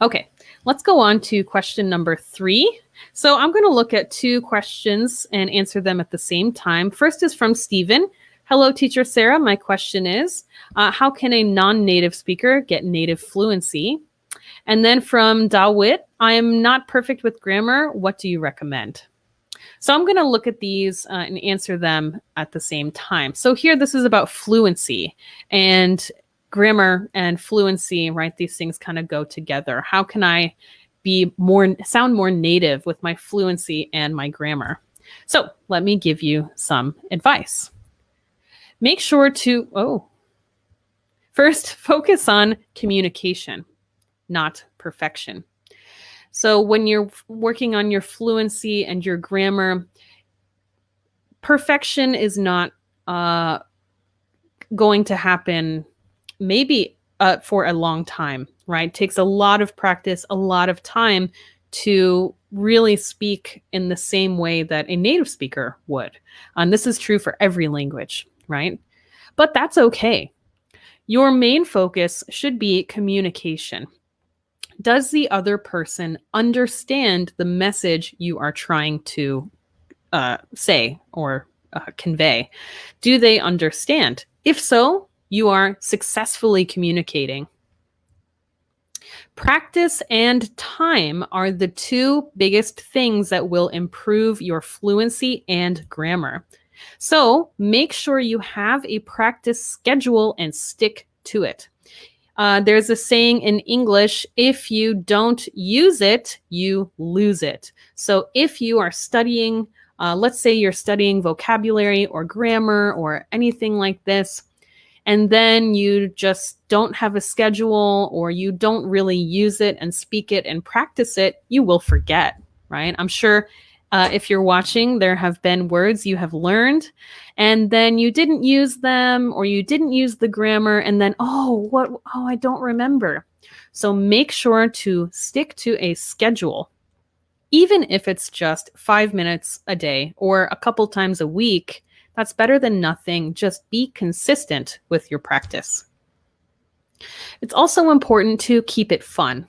Okay, let's go on to question number 3. So I'm going to look at 2 questions and answer them at the same time. First is from Stephen. Hello, Teacher Sarah. My question is, how can a non-native speaker get native fluency? And then from Dawit, I am not perfect with grammar. What do you recommend? So I'm going to look at these and answer them at the same time. So here, this is about fluency, and grammar and fluency, right? These things kind of go together. How can I sound more native with my fluency and my grammar? So let me give you some advice. Make sure to, first focus on communication, not perfection. So when you're working on your fluency and your grammar, perfection is not going to happen maybe for a long time, right? It takes a lot of practice, a lot of time to really speak in the same way that a native speaker would. And this is true for every language, right? But that's okay. Your main focus should be communication. Does the other person understand the message you are trying to say or convey? Do they understand? If so, you are successfully communicating. Practice and time are the 2 biggest things that will improve your fluency and grammar. So make sure you have a practice schedule and stick to it. There's a saying in English, if you don't use it, you lose it. So if you are studying, let's say you're studying vocabulary or grammar or anything like this, and then you just don't have a schedule or you don't really use it and speak it and practice it, you will forget, right? I'm sure if you're watching, there have been words you have learned and then you didn't use them or you didn't use the grammar and then, I don't remember. So make sure to stick to a schedule, even if it's just 5 minutes a day or a couple times a week. That's better than nothing. Just be consistent with your practice. It's also important to keep it fun.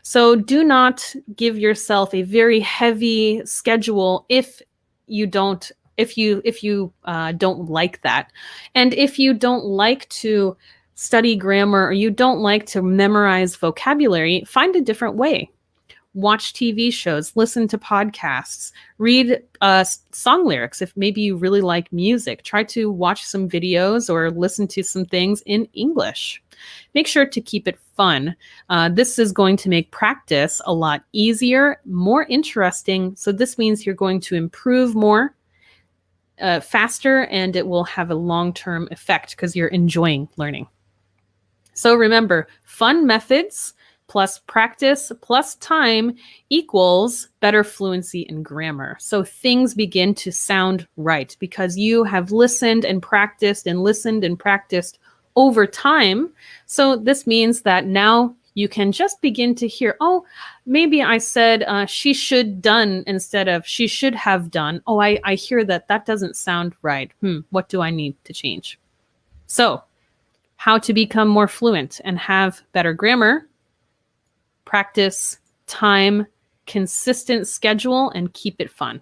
So do not give yourself a very heavy schedule if you don't like that. And if you don't like to study grammar or you don't like to memorize vocabulary, find a different way. Watch TV shows, listen to podcasts, read song lyrics. If maybe you really like music, try to watch some videos or listen to some things in English. Make sure to keep it fun. This is going to make practice a lot easier, more interesting. So this means you're going to improve more faster, and it will have a long-term effect because you're enjoying learning. So remember, fun methods plus practice plus time equals better fluency in grammar. So things begin to sound right because you have listened and practiced and listened and practiced over time. So this means that now you can just begin to hear, maybe I said she should done instead of she should have done. I hear that doesn't sound right. What do I need to change? So how to become more fluent and have better grammar: practice, time, consistent schedule, and keep it fun.